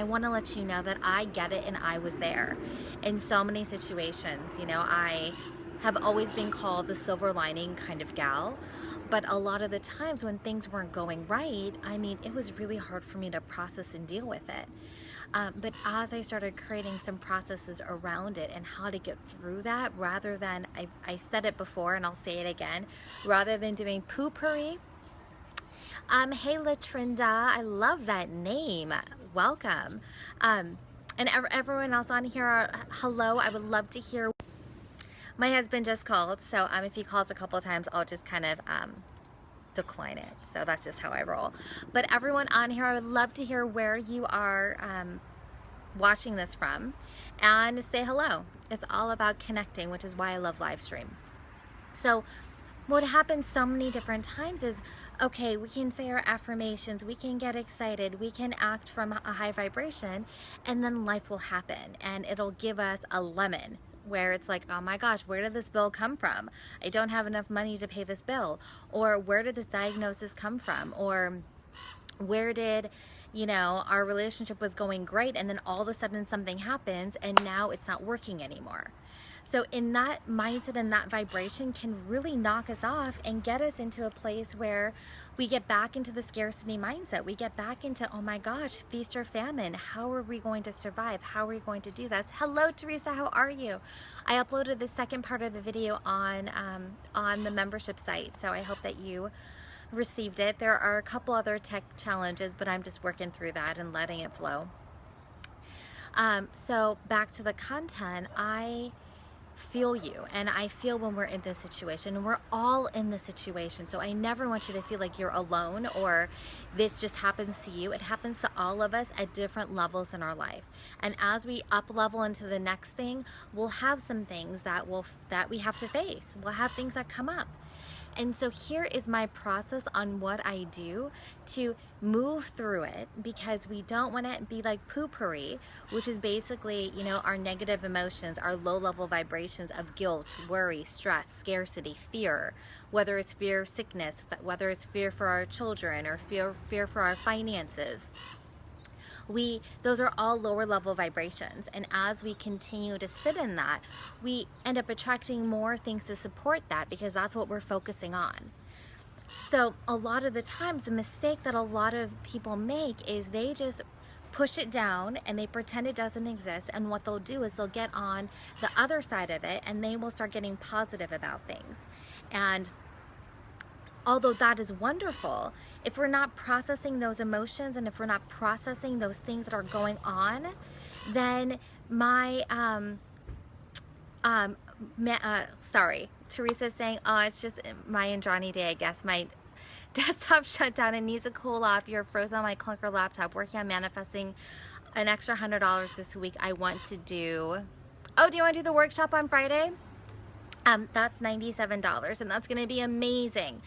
want to let you know that I get it and I was there in so many situations. You know, I have always been called the silver lining kind of gal, but a lot of the times when things weren't going right, I mean, it was really hard for me to process and deal with it. But as I started creating some processes around it and how to get through that, rather than, I said it before and I'll say it again, rather than doing poo-pourri. Hey Latrinda, I love that name. Welcome. And everyone else on here, hello. I would love to hear. My husband just called, so if he calls a couple of times, I'll just kind of decline it. So that's just how I roll. But everyone on here, I would love to hear where you are watching this from, and say hello. It's all about connecting, which is why I love live stream. So what happens so many different times is, okay, we can say our affirmations, we can get excited, we can act from a high vibration, and then life will happen and it'll give us a lemon where it's like, oh my gosh, where did this bill come from? I don't have enough money to pay this bill. Or where did this diagnosis come from? Or where did, you know, our relationship was going great and then all of a sudden something happens and now it's not working anymore. So in that mindset and that vibration can really knock us off and get us into a place where we get back into the scarcity mindset. We get back into, oh my gosh, feast or famine. How are we going to survive? How are we going to do this? Hello, Teresa, how are you? I uploaded the second part of the video on the membership site, so I hope that you received it. There are a couple other tech challenges, but I'm just working through that and letting it flow. So back to the content, I feel you, and I feel when we're in this situation, and we're all in this situation. So I never want you to feel like you're alone or this just happens to you. It happens to all of us at different levels in our life. And as we up level into the next thing, we'll have some things that we have to face. We'll have things that come up. And so here is my process on what I do to move through it, because we don't want to be like poo-pourri, which is basically, you know, our negative emotions, our low-level vibrations of guilt, worry, stress, scarcity, fear, whether it's fear of sickness, whether it's fear for our children or fear for our finances. Those are all lower level vibrations, and as we continue to sit in that, we end up attracting more things to support that, because that's what we're focusing on. So a lot of the times, the mistake that a lot of people make is they just push it down and they pretend it doesn't exist, and what they'll do is they'll get on the other side of it and they will start getting positive about things. And although that is wonderful, if we're not processing those emotions and if we're not processing those things that are going on, then sorry, Teresa's saying, oh, it's just my Andrani day, I guess. My desktop shut down and needs to cool off. You're frozen on my clunker laptop, working on manifesting an extra $100 this week. I want to do, oh, do you want to do the workshop on Friday? That's $97, and that's going to be amazing.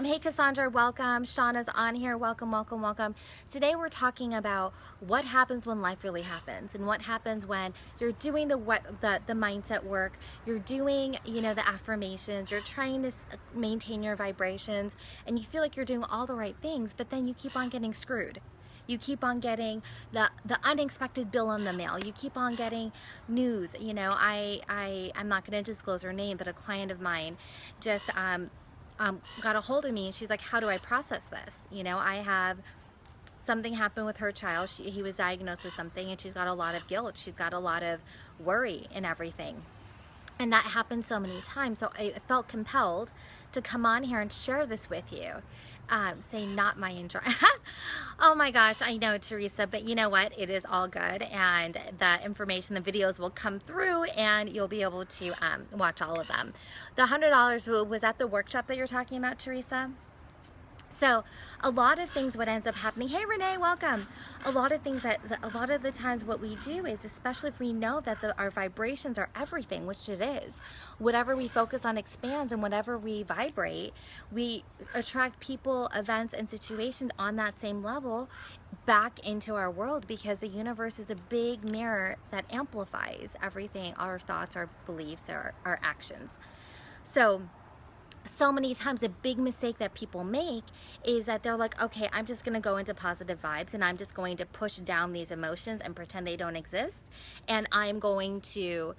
Hey Cassandra, welcome. Shauna's on here. Welcome, welcome, welcome. Today we're talking about what happens when life really happens, and what happens when you're doing the mindset work, you're doing, you know, the affirmations, you're trying to maintain your vibrations, and you feel like you're doing all the right things, but then you keep on getting screwed. You keep on getting the unexpected bill in the mail. You keep on getting news. You know, I'm not going to disclose her name, but a client of mine just got a hold of me, and she's like, how do I process this? You know, I have something happen with her child. He was diagnosed with something, and she's got a lot of guilt. She's got a lot of worry and everything. And that happened so many times. So I felt compelled to come on here and share this with you. Say not my enjoy. Oh my gosh, I know, Teresa, but you know what? It is all good, and the information, the videos will come through, and you'll be able to watch all of them. The $100 was at the workshop that you're talking about, Teresa. So a lot of things, what ends up happening, hey Renee, welcome. A lot of things a lot of the times what we do is, especially if we know that our vibrations are everything, which it is, whatever we focus on expands, and whatever we vibrate, we attract people, events, and situations on that same level back into our world, because the universe is a big mirror that amplifies everything, our thoughts, our beliefs, our actions. So so many times a big mistake that people make is that they're like, okay, I'm just going to go into positive vibes and I'm just going to push down these emotions and pretend they don't exist, and I'm going to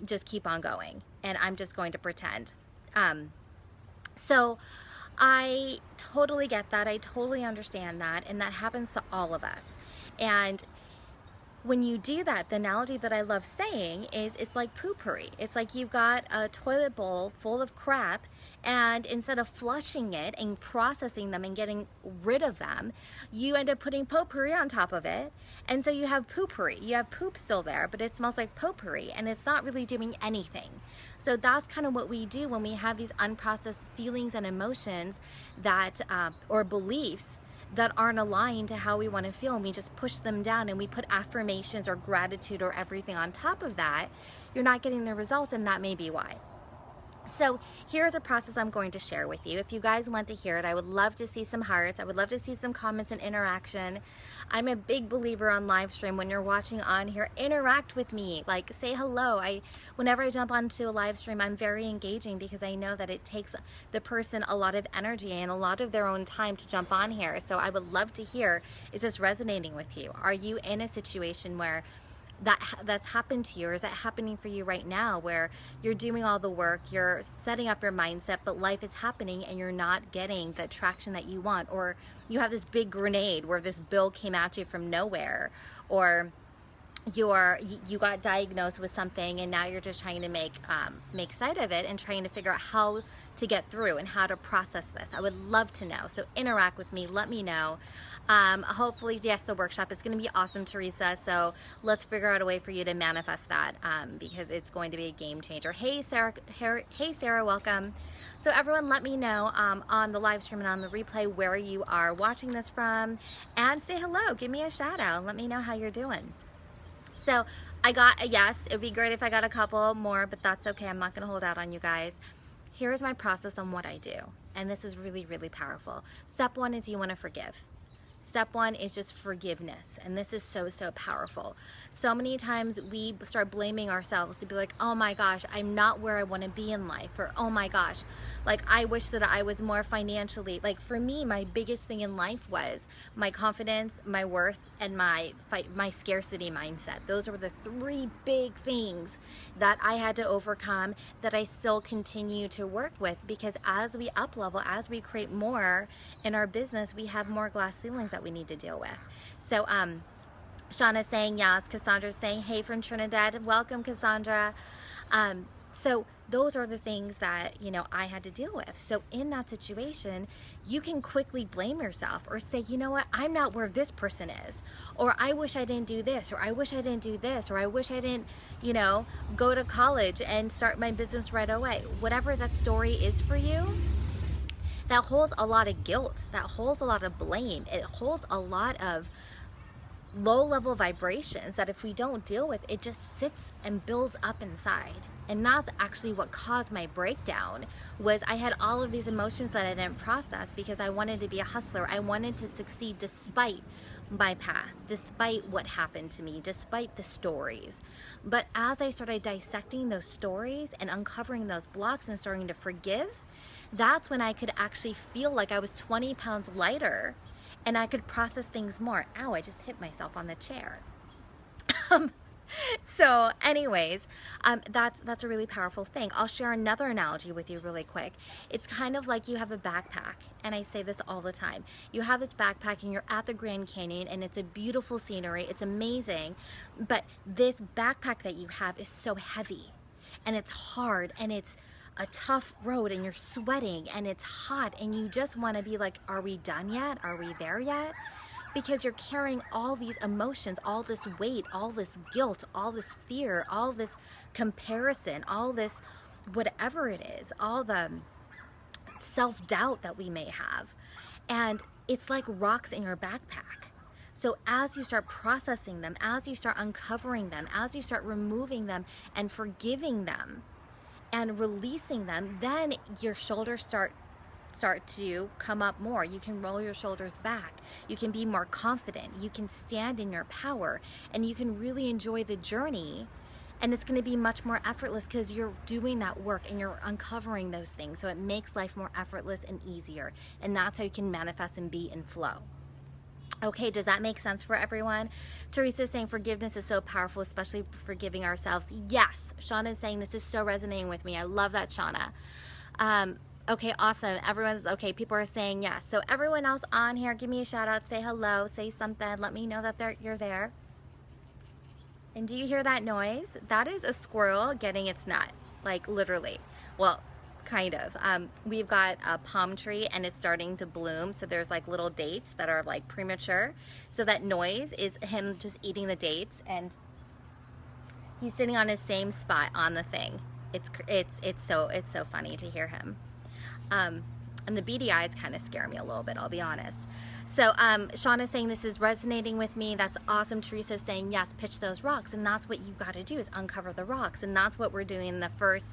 just keep on going, and I'm just going to pretend. So I totally get that. I totally understand that, and that happens to all of us. And when you do that, the analogy that I love saying is it's like poopery. It's like you've got a toilet bowl full of crap, and instead of flushing it and processing them and getting rid of them, you end up putting potpourri on top of it. And so you have poopery. You have poop still there, but it smells like potpourri, and it's not really doing anything. So that's kind of what we do when we have these unprocessed feelings and emotions that, or beliefs that aren't aligned to how we want to feel, and we just push them down and we put affirmations or gratitude or everything on top of that. You're not getting the results, and that may be why. So here's a process I'm going to share with you. If you guys want to hear it, I would love to see some hearts. I would love to see some comments and interaction. I'm a big believer on live stream. When you're watching on here, interact with me, like say hello. Whenever I jump onto a live stream, I'm very engaging because I know that it takes the person a lot of energy and a lot of their own time to jump on here. So I would love to hear, is this resonating with you? Are you in a situation where that's happened to you, or is that happening for you right now, where you're doing all the work, you're setting up your mindset, but life is happening and you're not getting the traction that you want, or you have this big grenade where this bill came at you from nowhere, or you got diagnosed with something and now you're just trying to make sight of it and trying to figure out how to get through and how to process this. I would love to know. So interact with me, let me know. Hopefully, yes, the workshop is going to be awesome, Teresa. So let's figure out a way for you to manifest that, because it's going to be a game changer. Hey Sarah, welcome. So everyone, let me know on the live stream and on the replay where you are watching this from, and say hello, give me a shout out, let me know how you're doing. So I got a yes. It would be great if I got a couple more, but that's okay. I'm not going to hold out on you guys. Here's my process on what I do. And this is really, really powerful. Step one is you want to forgive. Step one is just forgiveness. And this is so, so powerful. So many times we start blaming ourselves to be like, oh my gosh, I'm not where I want to be in life. Or, oh my gosh, like I wish that I was more financially. Like for me, my biggest thing in life was my confidence, my worth, and my scarcity mindset. Those were the three big things that I had to overcome, that I still continue to work with, because as we up level, as we create more in our business, we have more glass ceilings that we need to deal with. So Shauna's saying yes. Cassandra's saying hey from Trinidad. Welcome, Cassandra. So those are the things that, you know, I had to deal with. So in that situation, you can quickly blame yourself or say, you know what, I'm not where this person is, or I wish I didn't do this, or I wish I didn't do this, or I wish I didn't, you know, go to college and start my business right away. Whatever that story is for you, that holds a lot of guilt, that holds a lot of blame, it holds a lot of low-level vibrations that if we don't deal with, it just sits and builds up inside. And that's actually what caused my breakdown, was I had all of these emotions that I didn't process because I wanted to be a hustler. I wanted to succeed despite my past, despite what happened to me, despite the stories. But as I started dissecting those stories and uncovering those blocks and starting to forgive, that's when I could actually feel like I was 20 pounds lighter and I could process things more. Ow, I just hit myself on the chair. So anyways, that's a really powerful thing. I'll share another analogy with you really quick. It's kind of like you have a backpack, and I say this all the time. You have this backpack and you're at the Grand Canyon and it's a beautiful scenery, it's amazing, but this backpack that you have is so heavy and it's hard and it's a tough road and you're sweating and it's hot and you just want to be like, are we done yet? Are we there yet? Because you're carrying all these emotions, all this weight, all this guilt, all this fear, all this comparison, all this whatever it is, all the self-doubt that we may have. And it's like rocks in your backpack. So as you start processing them, as you start uncovering them, as you start removing them and forgiving them and releasing them, then your shoulders start to come up more. You can roll your shoulders back. You can be more confident. You can stand in your power, and you can really enjoy the journey And it's going to be much more effortless because you're doing that work and you're uncovering those things. So it makes life more effortless and easier. And that's how you can manifest and be in flow. Okay, does that make sense for everyone? Teresa is saying forgiveness is so powerful, especially forgiving ourselves. Yes, Shauna is saying this is so resonating with me. I love that, Shauna. Okay, awesome. Everyone's okay. People are saying yes. So everyone else on here, give me a shout out, say hello, say something. Let me know that you're there. And do you hear that noise? That is a squirrel getting its nut, like literally. Well, kind of. We've got a palm tree and it's starting to bloom. So there's like little dates that are like premature. So that noise is him just eating the dates, and he's sitting on his same spot on the thing. It's so funny to hear him. And the beady eyes kind of scare me a little bit, I'll be honest. So Sean is saying this is resonating with me. That's awesome. Teresa is saying yes, pitch those rocks. And that's what you got to do, is uncover the rocks. And that's what we're doing in the first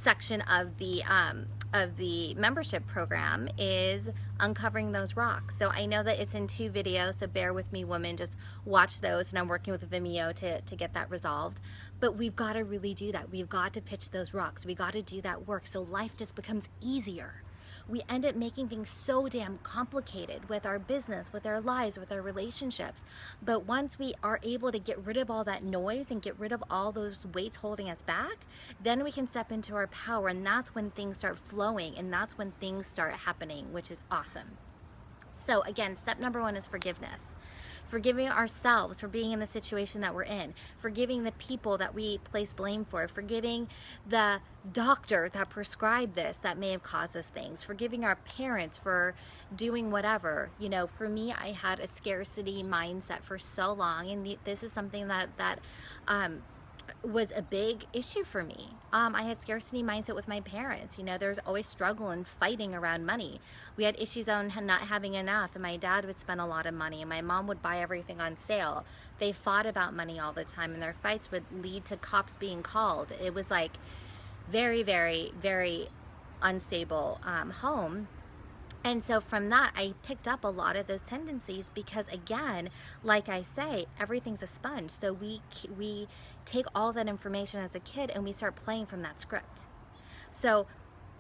section of the membership program, is uncovering those rocks. So I know that it's in 2 videos, so bear with me, women, just watch those. And I'm working with Vimeo to get that resolved. But we've got to really do that. We've got to pitch those rocks. We got to do that work so life just becomes easier. We end up making things so damn complicated with our business, with our lives, with our relationships. But once we are able to get rid of all that noise and get rid of all those weights holding us back, then we can step into our power, and that's when things start flowing, and that's when things start happening, which is awesome. So again, step number 1 is forgiveness. Forgiving ourselves for being in the situation that we're in, forgiving the people that we place blame for, forgiving the doctor that prescribed this that may have caused us things, forgiving our parents for doing whatever. You know, for me, I had a scarcity mindset for so long, and this is something that was a big issue for me. I had scarcity mindset with my parents. You know, there's always struggle and fighting around money. We had issues on not having enough, and my dad would spend a lot of money, and my mom would buy everything on sale. They fought about money all the time, and their fights would lead to cops being called. It was like very, very, very unstable home. And so from that, I picked up a lot of those tendencies because, again, like I say, everything's a sponge. So we take all that information as a kid and we start playing from that script. So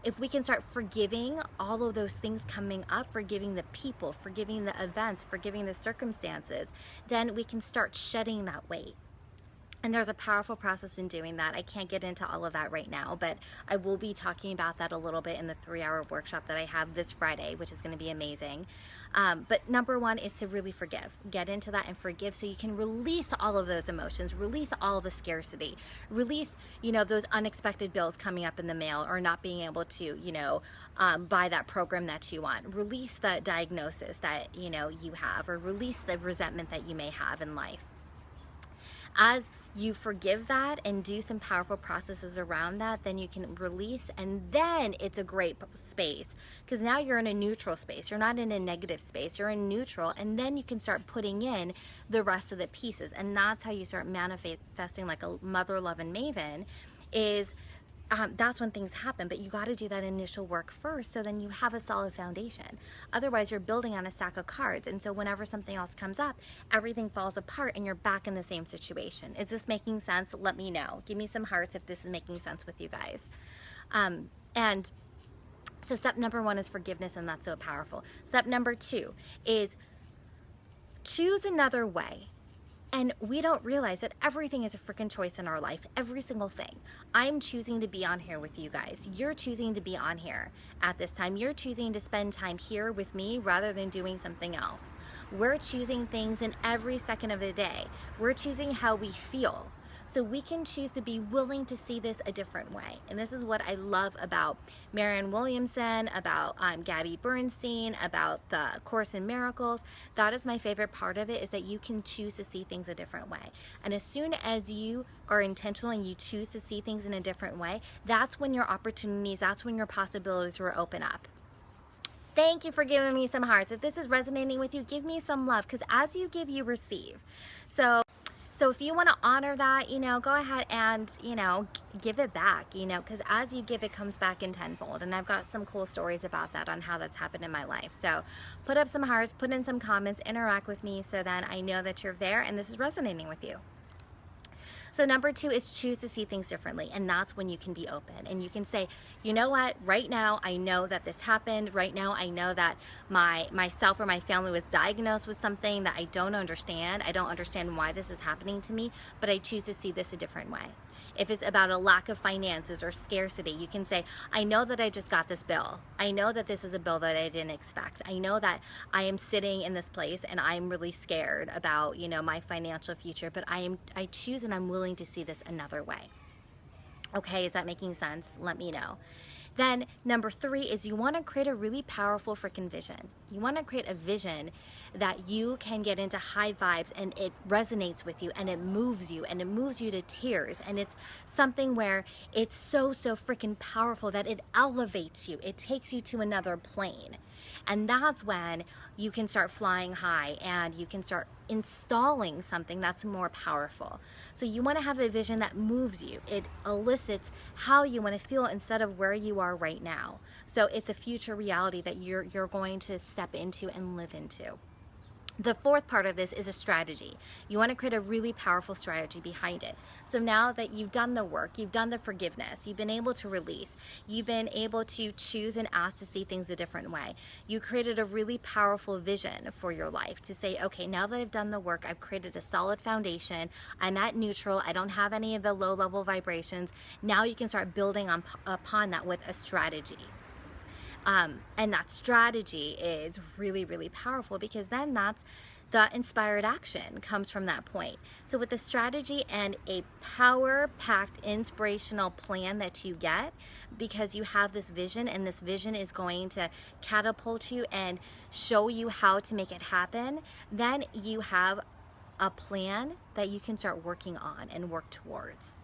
if we can start forgiving all of those things coming up, forgiving the people, forgiving the events, forgiving the circumstances, then we can start shedding that weight. And there's a powerful process in doing that. I can't get into all of that right now, but I will be talking about that a little bit in the 3-hour workshop that I have this Friday, which is going to be amazing. But number 1 is to really forgive. Get into that and forgive so you can release all of those emotions, release all the scarcity, release, you know, those unexpected bills coming up in the mail, or not being able to, you know, buy that program that you want. Release the diagnosis that, you know, you have, or release the resentment that you may have in life. As you forgive that and do some powerful processes around that, then you can release, and then it's a great space, because now you're in a neutral space. You're not in a negative space, you're in neutral, and then you can start putting in the rest of the pieces. And that's how you start manifesting like a mother loving maven, is that's when things happen. But you got to do that initial work first, so then you have a solid foundation. Otherwise, you're building on a stack of cards, and so whenever something else comes up, everything falls apart and you're back in the same situation. Is this making sense? Let me know. Give me some hearts if this is making sense with you guys. And so step number 1 is forgiveness, and that's so powerful. Step number 2 is choose another way. And we don't realize that everything is a freaking choice in our life, every single thing. I'm choosing to be on here with you guys. You're choosing to be on here at this time. You're choosing to spend time here with me rather than doing something else. We're choosing things in every second of the day. We're choosing how we feel. So we can choose to be willing to see this a different way. And this is what I love about Marianne Williamson, about Gabby Bernstein, about the Course in Miracles. That is my favorite part of it, is that you can choose to see things a different way. And as soon as you are intentional and you choose to see things in a different way, that's when your opportunities, that's when your possibilities will open up. Thank you for giving me some hearts. If this is resonating with you, give me some love, because as you give, you receive. So if you want to honor that, you know, go ahead and, you know, give it back, you know, because as you give, it comes back in tenfold. And I've got some cool stories about that on how that's happened in my life. So put up some hearts, put in some comments, interact with me, so then I know that you're there and this is resonating with you. So number two is choose to see things differently. And that's when you can be open and you can say, you know what, right now I know that this happened. Right now I know that myself or my family was diagnosed with something that I don't understand. I don't understand why this is happening to me, but I choose to see this a different way. If it's about a lack of finances or scarcity, you can say, I know that I just got this bill. I know that this is a bill that I didn't expect. I know that I am sitting in this place and I'm really scared about, you know, my financial future, but I choose and I'm willing to see this another way. Okay, is that making sense? Let me know. Then number three is you want to create a really powerful freaking vision. You want to create a vision that you can get into high vibes and it resonates with you and it moves you and it moves you to tears, and it's something where it's so freaking powerful that it elevates you. It takes you to another plane. And that's when you can start flying high and you can start installing something that's more powerful. So you want to have a vision that moves you. It elicits how you want to feel instead of where you are right now. So it's a future reality that you're going to step into and live into. The fourth part of this is a strategy. You want to create a really powerful strategy behind it. So now that you've done the work, you've done the forgiveness, you've been able to release, you've been able to choose and ask to see things a different way. You created a really powerful vision for your life to say, okay, now that I've done the work, I've created a solid foundation, I'm at neutral, I don't have any of the low level vibrations. Now you can start building upon that with a strategy. And that strategy is really powerful, because then that's the inspired action comes from that point. So with the strategy and a power-packed inspirational plan that you get, because you have this vision, and this vision is going to catapult you and show you how to make it happen, then you have a plan that you can start working on and work towards.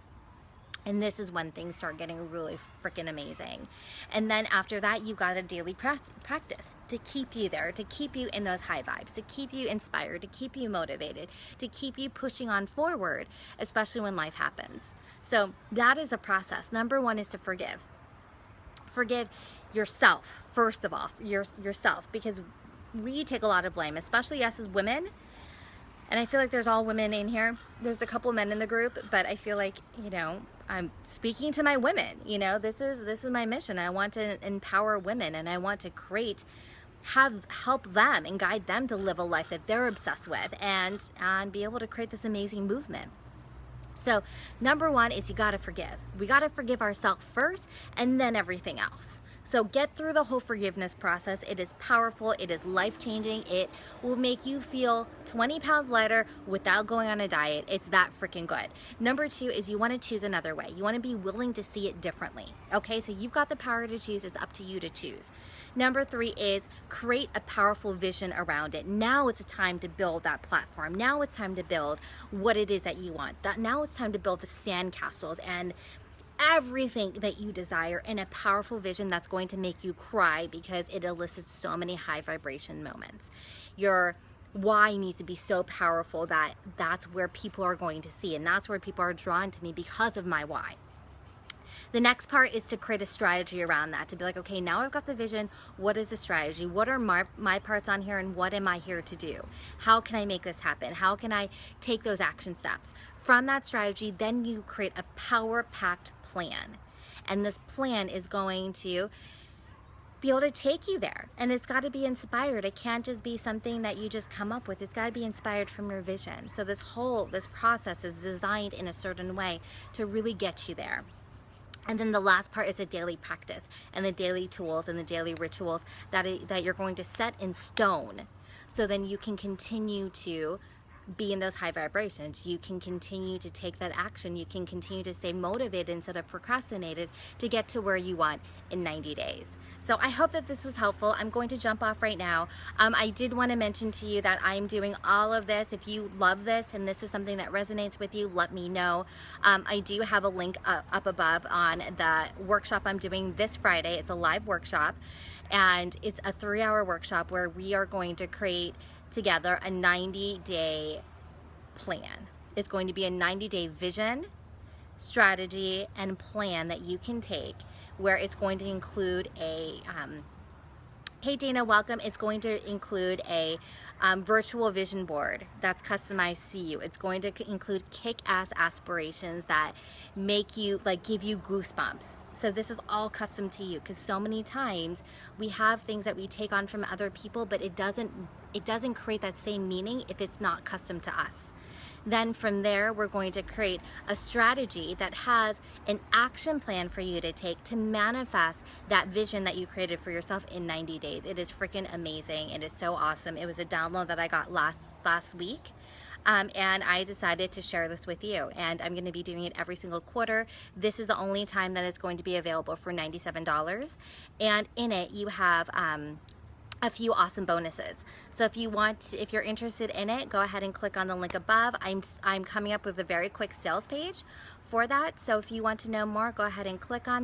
And this is when things start getting really freaking amazing. And then after that, you got a daily practice to keep you there, to keep you in those high vibes, to keep you inspired, to keep you motivated, to keep you pushing on forward, especially when life happens. So that is a process. Number one is to forgive. Forgive yourself, first of all, yourself, because we take a lot of blame, especially us as women. And I feel like there's all women in here. There's a couple men in the group, but I feel like, you know, I'm speaking to my women. You know, this is my mission. I want to empower women, and I want to help them and guide them to live a life that they're obsessed with, and be able to create this amazing movement. So number one is you got to forgive. We got to forgive ourselves first, and then everything else. So get through the whole forgiveness process. It is powerful. It is life-changing. It will make you feel 20 pounds lighter without going on a diet. It's that freaking good. Number two is you want to choose another way. You want to be willing to see it differently. Okay, so you've got the power to choose. It's up to you to choose. Number three is create a powerful vision around it. Now it's a time to build that platform. Now it's time to build what it is that you want. Now it's time to build the sandcastles and everything that you desire in a powerful vision that's going to make you cry, because it elicits so many high vibration moments. Your why needs to be so powerful that that's where people are going to see, and that's where people are drawn to me because of my why. The next part is to create a strategy around that, to be like, okay, now I've got the vision. What is the strategy? What are my parts on here, and what am I here to do? How can I make this happen? How can I take those action steps? From that strategy, then you create a power-packed plan. And this plan is going to be able to take you there. And it's got to be inspired. It can't just be something that you just come up with. It's got to be inspired from your vision. So this process is designed in a certain way to really get you there. And then the last part is a daily practice, and the daily tools and the daily rituals that you're going to set in stone. So then you can continue to be in those high vibrations. You can continue to take that action. You can continue to stay motivated instead of procrastinated to get to where you want in 90 days. So I hope that this was helpful. I'm going to jump off right now. I did want to mention to you that I'm doing all of this. If you love this and this is something that resonates with you, let me know. I do have a link up above on the workshop I'm doing this Friday. It's a live workshop, and it's a 3-hour workshop where we are going to create together a 90-day plan. It's going to be a 90-day vision, strategy, and plan that you can take, where it's going to include a Hey Dana, welcome. It's going to include a virtual vision board that's customized to you. It's going to include kick-ass aspirations that make you, like, give you goosebumps. So this is all custom to you, because so many times we have things that we take on from other people, but it doesn't create that same meaning if it's not custom to us. Then from there, we're going to create a strategy that has an action plan for you to take to manifest that vision that you created for yourself in 90 days. It is freaking amazing. It is so awesome. It was a download that I got last week. And I decided to share this with you, and I'm going to be doing it every single quarter. This is the only time that it's going to be available for $97, and in it you have a few awesome bonuses. So if you're interested in it, go ahead and click on the link above. I'm coming up with a very quick sales page for that. So if you want to know more, go ahead and click on